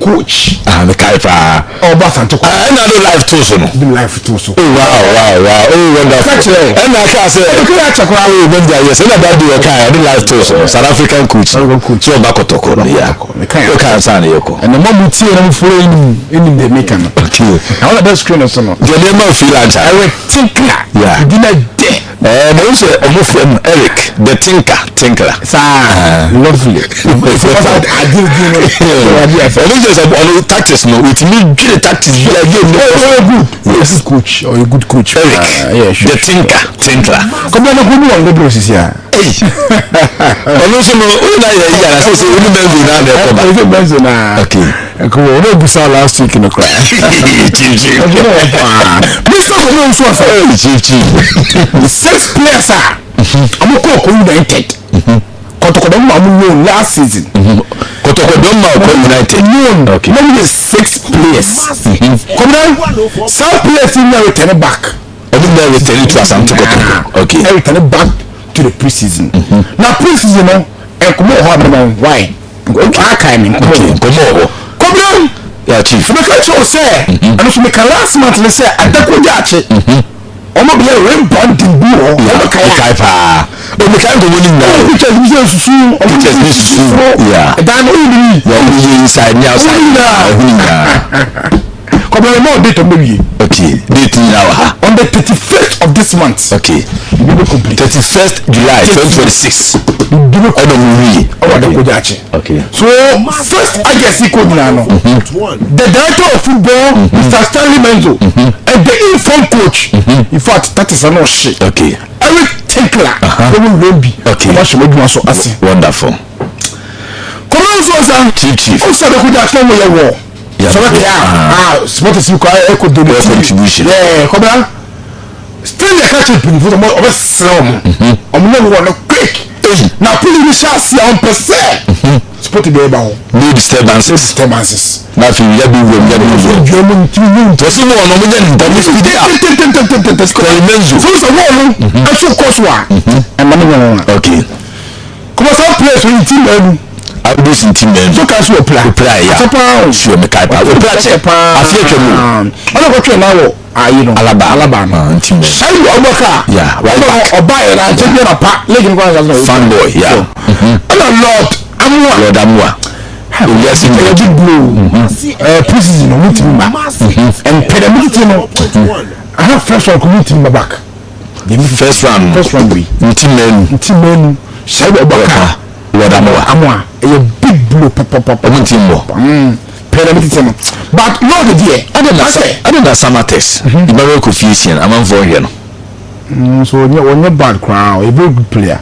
coach. The Kaipa. Oh, Asante. Another life too so. The life too so. Oh wow. Oh wonderful. And I can say, when they yes, and about the life too so. South African coach. So Kotoko. Yeah. Okay, Sani Yoko. And the moment here I'm following in the making. Okay. I want to screen or something. The name of freelancer. Eric Tinkler. Yeah. Dinner day. And also a friend Eric, the Tinkler. Lovely. I did tactics no with me good tactics be again good. Yes, coach or a good coach. Eric. Yeah, sure. The Tinkler. Come on, go on the process here. Hey. Also no una ya say we no be na the okay. Come on, we saw last week in the class. Chief. Mr. Chief. 6 players are. I'm United. Kotoko don't know last season. Kotoko don't know United. Okay. Maybe 6 players. Come on. Some players in there return back. Return to Asante Kotoko. Okay. Return back to the preseason. Now preseason, and come on, why? Come on. Yeah, Chief. So make sure say, and if you make a last month, let's say Adarko Jachie. Omo be a bonding bureau. Kaipa. We can't go winning now. Yeah. Dan only. You inside me outside. Come on, more date on maybe. Okay. Date now. On the 31st of this month. Okay. 31st July 2026. Okay. So first I guess he could now. The director of football, Mr. Stanley Menzo, and the inform coach. In fact, that is a no shit. Okay. Eric Tinkler. Okay. Wonderful. Come on, so Chief. Also, the good action with your war. So what is you call echo contribution? Yeah, come on. Still the catch up for the more of a slum. I'm not one quick. Now put in the chassis on per se. Spot the about no disturbances. Nothing. German to you. To see one of them. That is the okay. Come on, some place when you team. I do some team. So can you apply? Sure, me type. I will play. I feel you. I don't go to now. You know, Alabama. Say you are worker. Yeah, right back. Or buy it and take it apart. Legend fanboy. Yeah. Lord, I'm yes, in the big blue. Precision on meeting and pedagogy. I have first one commuting my back. The first one we team say about Lord Amwa, a big blue pop pedagogy. But no, the dear, I don't know summer test. The very confusion. I'm on for here. So when you're bad crowd, a very good player.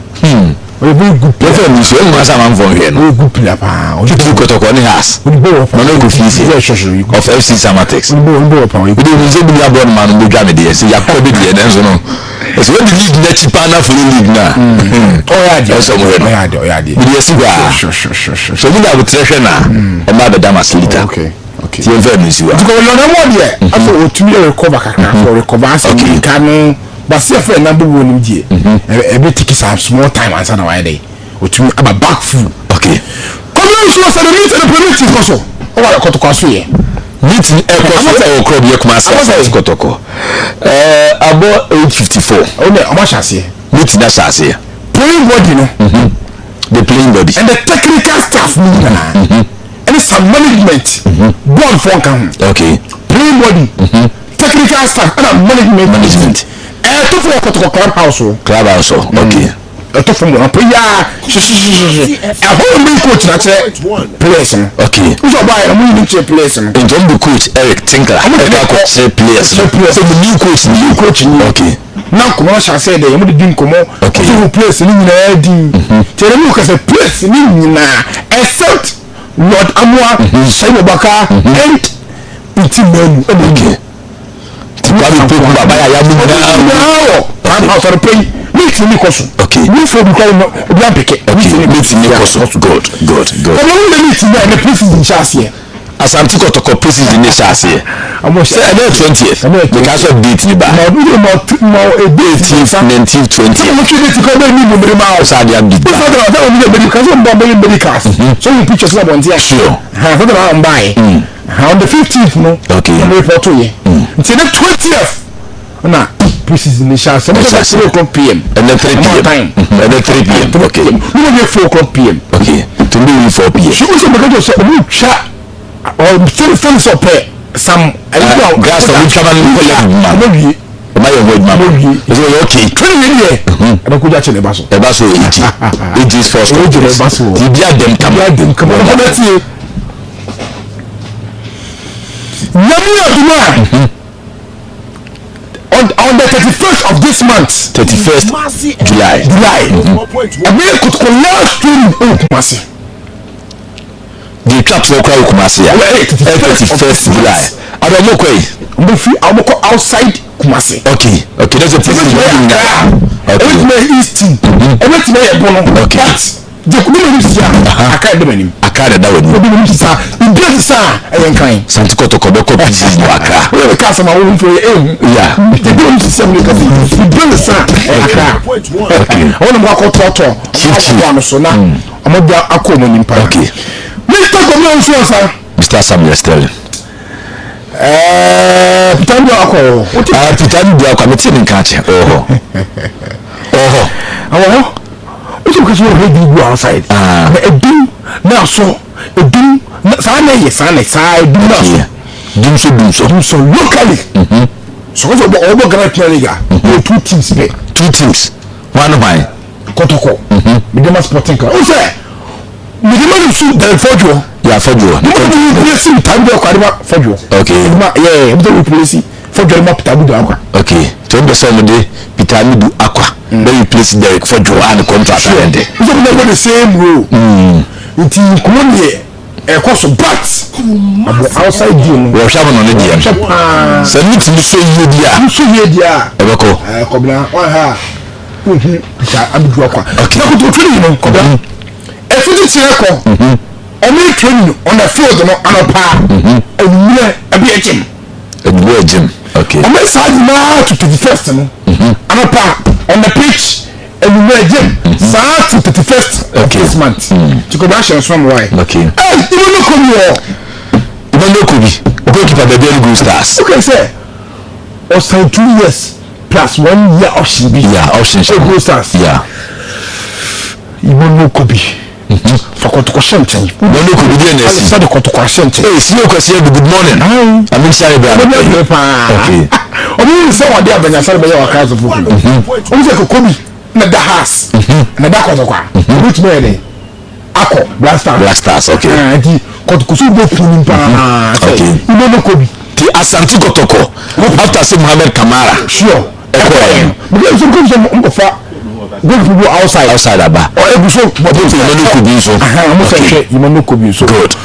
A very good player. So I'm for here. A good player. You took Kotoko on the house. No confusion of FC Samatex. We don't say we are born man who got me. See, you're probably the answer. So when the league net partner for the league now. Oh yeah, somewhere. Yes, sure. So we have a treasure now. About the Damas later. Okay. You're very nice. You are. Because no more there. I thought to me recover for recovery. Can but see for number 1 year. Every ticket have small time and some why they. Which me about back full. Okay. Come on, so the meet and the permitting also. Oh, Kotoko here. Meeting Kotoko club Yekumasa Kotoko. About 854. Oh, how much I say? Meeting that I say. Playing body, no. The playing body and the technical staff. And some management. Board for okay. Playing body. Technical staff and management. To for Kotoko clubhouse. Okay. To from one player. A whole new coach that's players. Okay. Who's a buyer? I'm going to players. And don't be coach Eric Tinkler. I'm going to say players. So the new coach. Okay. Now commercial say they am dey come okay who place ni nyina di tell me because a place ni nyina except Lord Amwa Shaibu Baka and Itimenu okay Tibabi pe baba ya mu na pan house for pay meet ni koso okay we for because no obi am peke meet ni koso good but when the meet na the place in chance here Asante Kotoko preseason ni shase. Almost say about 20th. Because of date ni ba. More a date 19th 20th. Look at it because we need to bring out. So they big. Because we buy medicals. So you pictures up on there. Sure. For the round buy. On the 15th no. Okay. We report to you. Until the 20th. Na preseason ni shase. 3 o'clock p.m. And then 3 p.m. And then 3 p.m. Okay. We will get 4 o'clock p.m. Okay. To me 4 p.m. So we say because say we chat or still up some gas to which come and maybe my word mama is okay can you hear I don't go Jachie ne baso it is first the bia dem come on let's see Nyami Aduma on the 31st of this month 31st July I could last stream Kumasi the trap for kwa Kumasi 31st July I'm outside Kumasi. Okay, that's a place East. Okay. The community academy. Asante Kotoko be copy this waka. We can some room for yeah. The building system because the building sa okay. I want to walk out so now I'm about akoma nimpa. Okay. Mr. Commander Mr. Samuel Sterling. Pitani ako. Pitani ako ameti ni nkache. Awo. Ojo kasi o ready go outside. Edum na so edum sa na ye sa na sa edum na so. Dum so locally. So go obo grand liga. Two teams play. Two teams. One of mine. Kotoko. Midema Sporting Club. O say Midema su the Fojo. Yeah, Fojo. Replace Tabu Akwa Fojo. Okay. Yeah, we replace Fojo ma Tabu Akwa. Okay. So be say me Amidu Akwa. Then replace Derek Fojo and contract and we don't the same role. It is come here. Cost but outside deal. We shall on the DM. So need to show you dia. Show you dia. Ebeko. Kobla. Ha. Amidu Akwa. Okay. Na ko to you know, Kobla. If you say ko. Only training on the field no anopa and gym. Okay. On my side now to 21st no. Anopa on the pitch and gym. Sa to 31st of this month. To go back from why. Okay. Hey, you no come here. You no come here. Goalkeeper the Deal-Inury stars. Okay, sir. Or sign 2 years plus 1 year option. Yeah, option. Goal stars. Yeah. You no come here. For Kotoko Shanten. No, could be there. I said the Kotoko Shanten. Hey, Smoke was here. Good morning. I'm inside. Okay. Only someone there when I said by our cars of Booking. Only a Kobe, not the house, and the Dakota. Which way? Ako, Blasters. Okay. Kotoko Booking. Okay. You know Kobe. The Asante Kotoko. After Sim Mohamed Kamara. Sure. Because some good people outside aba or ebuso but you no could be so good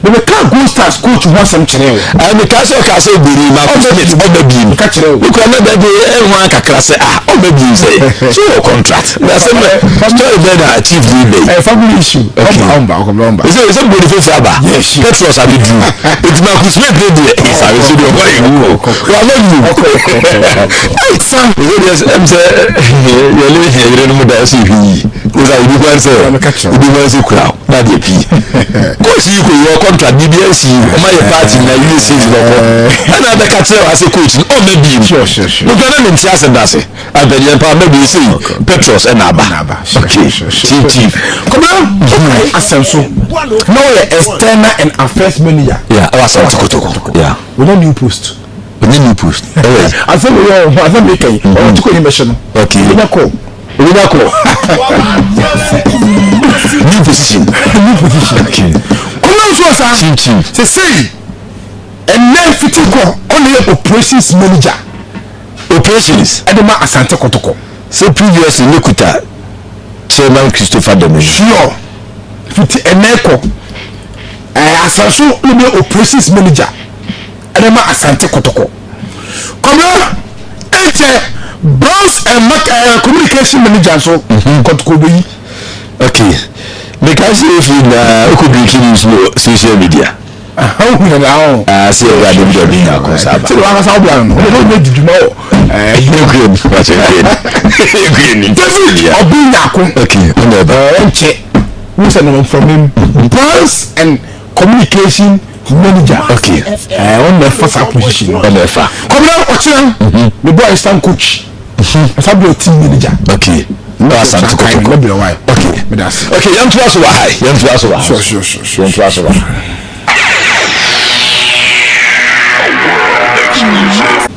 but the car go start coach want some channel and the castle biri ma opportunity be be ka channel we can not be everyone kakra say be say so contract na say story better achieve the family issue number is it body face aba yes petros abi do it ma ku smith dey there is abi so dey why you I love you it's some am say you live no da so hi is I be one say you be one say crowd na dey pi go see you contract BBS my party na you see no and I make tell as a coach oh maybe sure no gonna mean just and that's it I bet you maybe see Petros and Aba okay chief come on Asenso now we external and affairs manager yeah Asante Kotoko yeah we don't new post I said we make to go mission okay we not call new position okay say and then fitiko only operations manager operations Edema Asante Kotoko so previously lokuta chairman Christopher Domingo sure fiti eneko Asanso only operations manager Edema Asante Kotoko come on boss and communication manager so Kotoko be okay because if you could be killing social media Ah, see what I did do na ko saba. So wa sa obia no. O me diduma o. Ukraine, what Ukraine. Obinya ko. Okay, enche. Who said no from him? Plans and communication manager. Okay. On the first position. On the fa. Come on, watch him. The boy is stand coach. As a team manager. Okay. No, Asante Kotoko. Okay. Okay, yam to us why? Yam to us why? Sure. Yam to us why?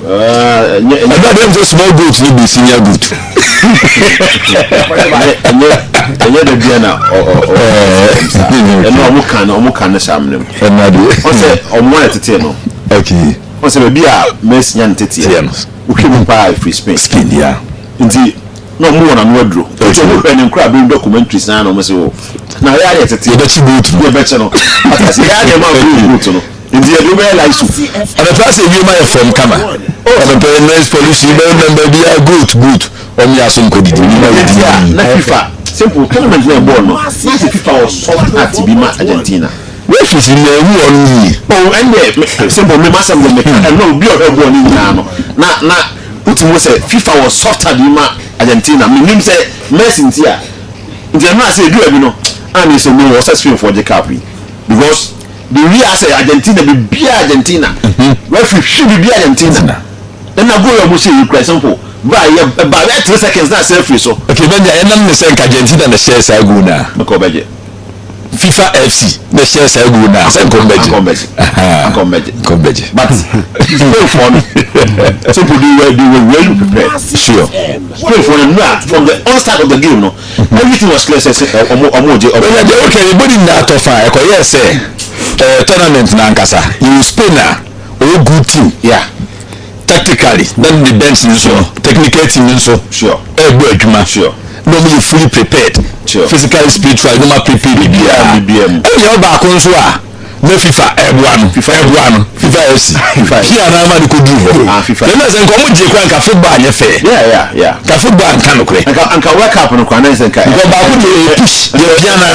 I got them just small goods will be senior good. And yet the Diana and no can sham them. What's it on 1 to 10? Okay. What's a beer, Miss Yan Titians? We came by free Spain. Spain, yeah. Indeed, no more than wardrobe. And crab in documentaries now, almost all. Now, I had to tell you better. But I say, I am a Indeed, you may like to. And the person you might from Kama. And the parents police, you remember, they are good. On your son could simple tournament near Bournemouth. Nice FIFA was soft at Bima, Argentina. Where is in the on me? Oh, and simple, me must have them and no be of born in Nano. Now, put him was a FIFA was soft at Bima, Argentina. Me say, Messi here. The man say, do you know? And it's a no successful for the Capri because. The real say Argentina be Argentina. Referee should be Argentina. Then I go and say you for example. By 3 seconds now say free so. Okay, then I am not saying Argentina the shares I go now. FIFA FC the shares I go now. Say come back. But it's very fun. Simple do well prepared. Sure. From the onstart of the game no. Everything was clear say okay, everybody that of fire. Yes say tournament na nkasa you Spain a good team tactically then the bench so technical team so sure adwuma sure normally fully prepared sure physically spiritually no prepared BM and ba ko nso a na FIFA ebuano FIFA FC here na ma ko du FIFA na say ko mo je kwa nka football anye fair yeah ka football nka no kre nka world cup no kwa na say nka ko ba ko dey push dey piana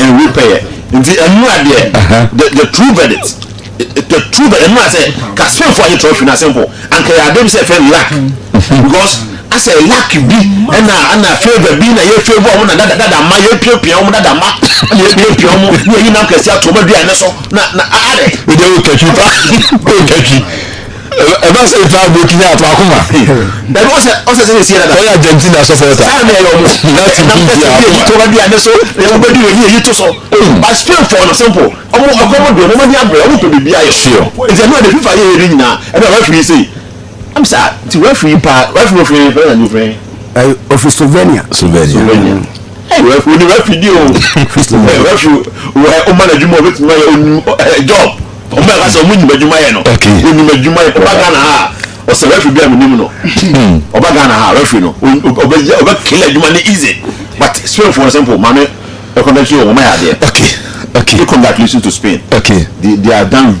and repair the true verdict and I say can spend for your trophy na simple and can them say feel lack because I say lack be and I favor be na your favor on that ma your pia on that ma your pia on you na can say to me do na so na ade we dey catch you eba say fa broken out akuma then also say that Argentina supporter na me yo that's to be ade so everybody we to so but still for simple omo do no mani abre omo to be bia sure it's no the FIFA here nyina e be referee say I'm sorry the referee and you friend of Slovenia hey referee deal referee we manage more with my job Omega so munyi badwuma ye no oni badwuma ye obaga na ha o se referee bia munim no obaga na ha referee no oba kill adwuma na easy but Spain for example man e convention o ma ya there okay congratulations to Spain okay they are done